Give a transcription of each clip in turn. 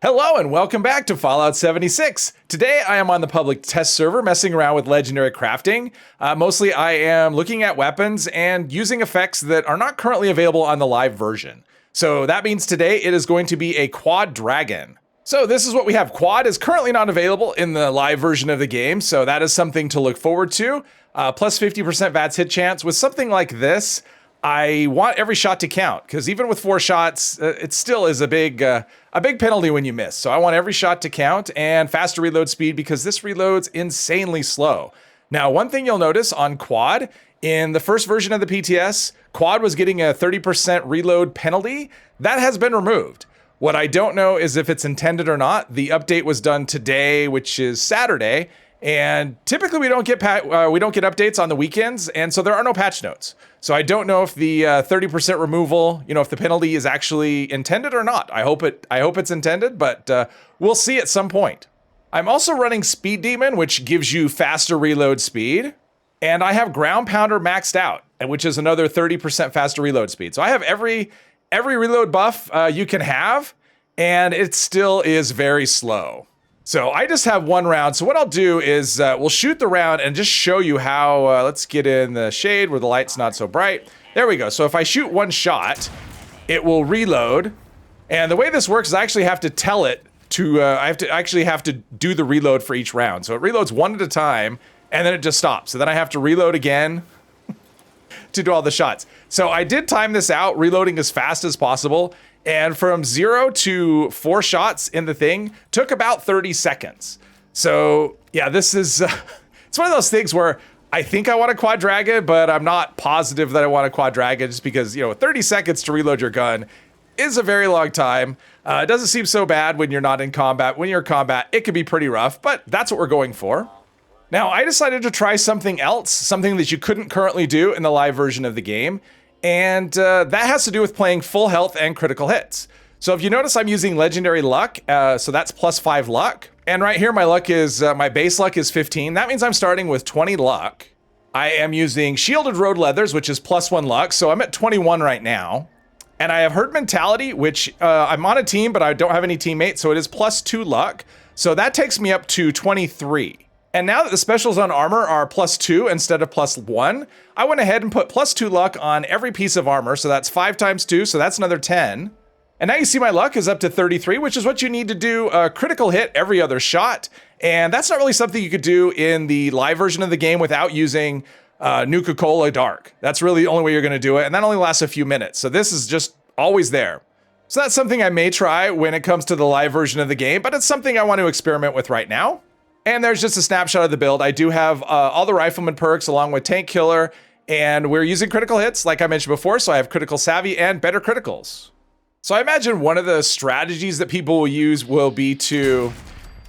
Hello and welcome back to Fallout 76. Today I am on the public test server messing around with legendary crafting. Mostly I am looking at weapons and using effects that are not currently available on the live version. So that means today it is going to be a quad dragon. So this is what we have. Quad is currently not available in the live version of the game, so that is something to look forward to. Plus 50% VATS hit chance. With something like this, I want every shot to count, because even with 4 shots, it still is a big penalty when you miss. So I want every shot to count and faster reload speed because this reloads insanely slow. Now, one thing you'll notice on quad, in the first version of the PTS, quad was getting a 30% reload penalty. That has been removed. What I don't know is if it's intended or not. The update was done today, which is Saturday, and typically we don't get updates on the weekends, and so there are no patch notes. So I don't know if the 30% removal, if the penalty is actually intended or not. I hope it's intended, but we'll see at some point. I'm also running Speed Demon, which gives you faster reload speed, and I have Ground Pounder maxed out, which is another 30% faster reload speed. So I have every reload buff you can have, and it still is very slow. So I just have 1 round. So what I'll do is we'll shoot the round and just show you how, let's get in the shade where the light's not so bright. There we go. So if I shoot 1 shot, it will reload. And the way this works is I actually have to tell it to, I have to do the reload for each round. So it reloads 1 at a time and then it just stops. So then I have to reload again to do all the shots. So I did time this out, reloading as fast as possible. And from 0 to 4 shots in the thing took about 30 seconds. So yeah, this is, it's one of those things where I think I want a quad dragon, but I'm not positive that I want a quad dragon just because, 30 seconds to reload your gun is a very long time. It doesn't seem so bad when you're not in combat. When you're in combat, it can be pretty rough, but that's what we're going for. Now, I decided to try something else, something that you couldn't currently do in the live version of the game. And that has to do with playing full health and critical hits. So if you notice, I'm using legendary luck. So that's plus 5 luck. And right here, my luck is, my base luck is 15. That means I'm starting with 20 luck. I am using shielded road leathers, which is plus 1 luck. So I'm at 21 right now. And I have herd mentality, which I'm on a team, but I don't have any teammates. So it is plus 2 luck. So that takes me up to 23. And now that the specials on armor are plus 2 instead of plus 1, I went ahead and put plus 2 luck on every piece of armor. So that's 5 times 2, so that's another 10. And now you see my luck is up to 33, which is what you need to do a critical hit every other shot. And that's not really something you could do in the live version of the game without using Nuka-Cola Dark. That's really the only way you're gonna do it, and that only lasts a few minutes. So this is just always there. So that's something I may try when it comes to the live version of the game, but it's something I want to experiment with right now. And there's just a snapshot of the build. I do have all the rifleman perks along with tank killer, and we're using critical hits like I mentioned before, so I have critical savvy and better criticals. So I imagine one of the strategies that people will use will be to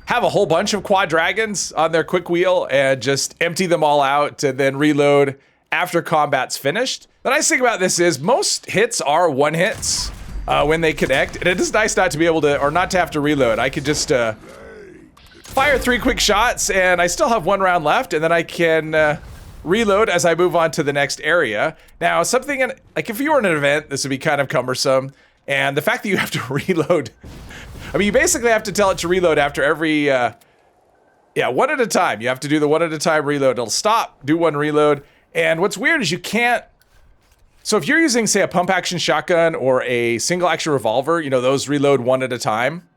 have a whole bunch of quad dragons on their quick wheel and just empty them all out and then reload after combat's finished. The nice thing about this is most hits are 1 hits when they connect, and it is nice not to be able to, or not to have to reload. I could just fire 3 quick shots, and I still have 1 round left, and then I can reload as I move on to the next area. Now, something like if you were in an event, this would be kind of cumbersome, and the fact that you have to reload, I mean, you basically have to tell it to reload after every, 1 at a time. You have to do the 1 at a time reload. It'll stop, do 1 reload, and what's weird is you can't, so if you're using, say, a pump action shotgun or a single action revolver, those reload 1 at a time.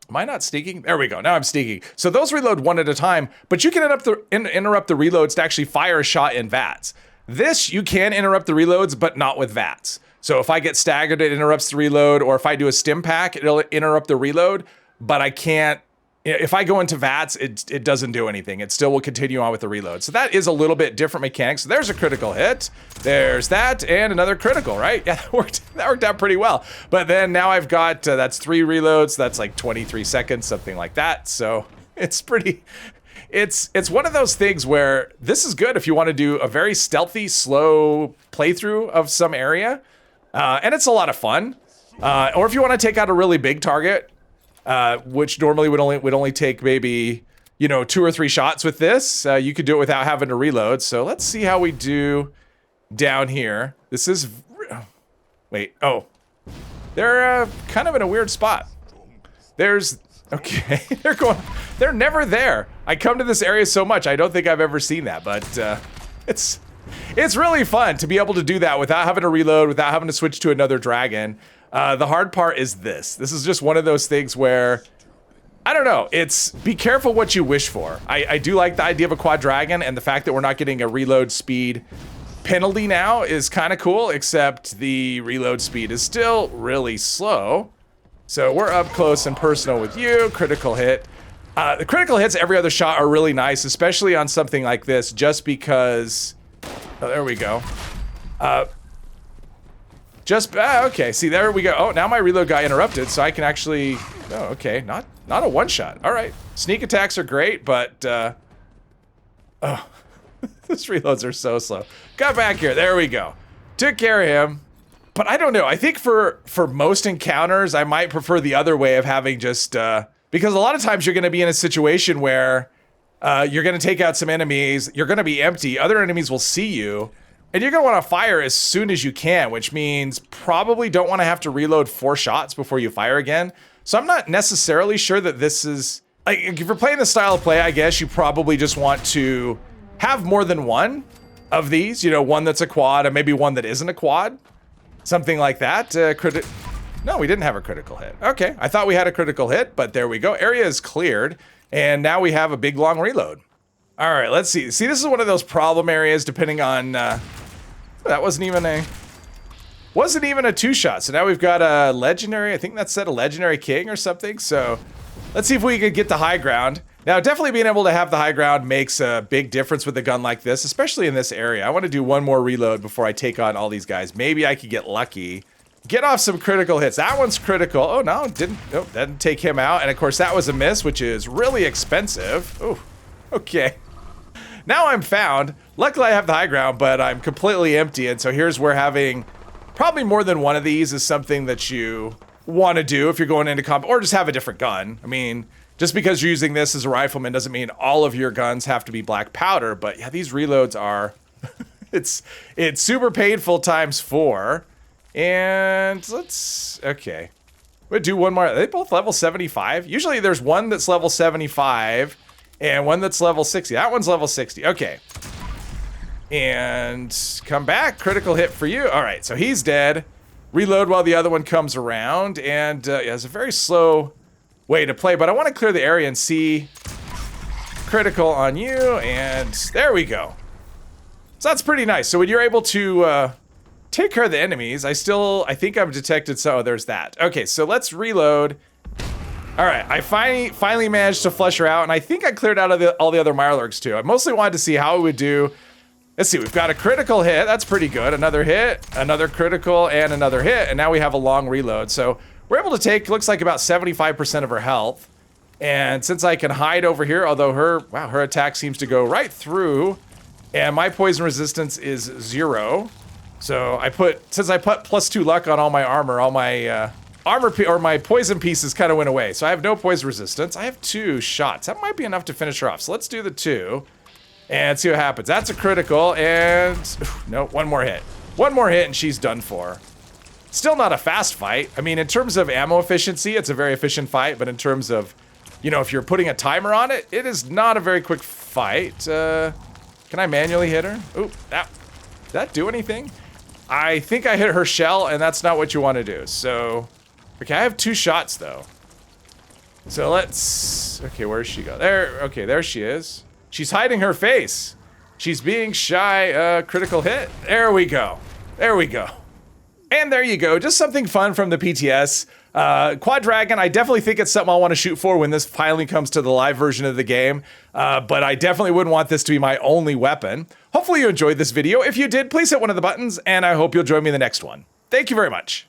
Am I not sneaking? There we go. Now I'm sneaking. So those reload 1 at a time, but you can interrupt the reloads to actually fire a shot in VATS. This, you can interrupt the reloads, but not with VATS. So if I get staggered, it interrupts the reload, or if I do a stim pack, it'll interrupt the reload, but I can't, if I go into VATS, it doesn't do anything. It still will continue on with the reload. So that is a little bit different mechanics. So there's a critical hit. There's that, and another critical, right? Yeah, that worked out pretty well. But then now I've got, that's 3 reloads. That's like 23 seconds, something like that. So it's pretty, it's one of those things where this is good if you want to do a very stealthy, slow playthrough of some area. And it's a lot of fun. Or if you want to take out a really big target, which normally would only take maybe, 2 or 3 shots with this. You could do it without having to reload. So let's see how we do down here. This is, wait, oh, they're kind of in a weird spot. There's, okay, they're never there. I come to this area so much, I don't think I've ever seen that, but it's really fun to be able to do that without having to reload, without having to switch to another dragon. The hard part is this. This is just one of those things where, I don't know, it's be careful what you wish for. I do like the idea of a quad dragon, and the fact that we're not getting a reload speed penalty now is kind of cool, except the reload speed is still really slow. So we're up close and personal with you, critical hit. The critical hits every other shot are really nice, especially on something like this, just because, oh, there we go. Okay, see, there we go. Oh, now my reload got interrupted, so I can actually, oh, okay, not a one shot. All right, sneak attacks are great, but, oh, these reloads are so slow. Got back here, there we go. Took care of him. But I don't know, I think for most encounters, I might prefer the other way of having just, because a lot of times you're gonna be in a situation where you're gonna take out some enemies, you're gonna be empty, other enemies will see you, and you're gonna wanna fire as soon as you can, which means probably don't wanna have to reload 4 shots before you fire again. So I'm not necessarily sure that this is, like, if you're playing this style of play, I guess you probably just want to have more than one of these, you know, one that's a quad and maybe one that isn't a quad. Something like that. No, we didn't have a critical hit. Okay, I thought we had a critical hit, but there we go. Area is cleared, and now we have a big long reload. All right, let's see. See, this is one of those problem areas depending on, that wasn't even a 2-shot. So now we've got a legendary, I think that said a legendary king or something. So let's see if we could get the high ground. Now, definitely being able to have the high ground makes a big difference with a gun like this, especially in this area. I want to do one more reload before I take on all these guys. Maybe I could get lucky. Get off some critical hits. That one's critical. Oh, no, didn't take him out. And of course, that was a miss, which is really expensive. Oh, okay. Now I'm found. Luckily, I have the high ground, but I'm completely empty. And so here's where having probably more than one of these is something that you want to do if you're going into combat, or just have a different gun. I mean, just because you're using this as a rifleman doesn't mean all of your guns have to be black powder, but yeah, these reloads are, it's super painful times 4. And okay. We'll do one more. Are they both level 75? Usually there's one that's level 75 and one that's level 60. That one's level 60. Okay. And come back. Critical hit for you. All right, so he's dead. Reload while the other one comes around. And yeah, it's a very slow way to play, but I want to clear the area and see critical on you, and there we go. So that's pretty nice. So when you're able to take care of the enemies, I think I've detected, so there's that. Okay, so let's reload. All right, I finally managed to flush her out, and I think I cleared out of all the other Mirelurks too. I mostly wanted to see how it would do. Let's see, we've got a critical hit, that's pretty good. Another hit, another critical, and another hit, and now we have a long reload. So we're able to take, looks like about 75% of her health. And since I can hide over here, although her attack seems to go right through, and my poison resistance is 0. So since I put +2 luck on all my armor, my poison pieces kind of went away. So I have no poison resistance. I have 2 shots. That might be enough to finish her off. So let's do the 2 and see what happens. That's a critical, and no, one more hit. One more hit and she's done for. Still not a fast fight. I mean, in terms of ammo efficiency, it's a very efficient fight, but in terms of, you know, if you're putting a timer on it, it is not a very quick fight. Can I manually hit her? Oop, did that do anything? I think I hit her shell, and that's not what you want to do. So, okay, I have 2 shots, though. So let's, okay, where does she go? There, okay, there she is. She's hiding her face. She's being shy, critical hit. There we go. There we go. And there you go, just something fun from the PTS. Quad Dragon, I definitely think it's something I want to shoot for when this finally comes to the live version of the game. But I definitely wouldn't want this to be my only weapon. Hopefully you enjoyed this video. If you did, please hit one of the buttons, and I hope you'll join me in the next one. Thank you very much.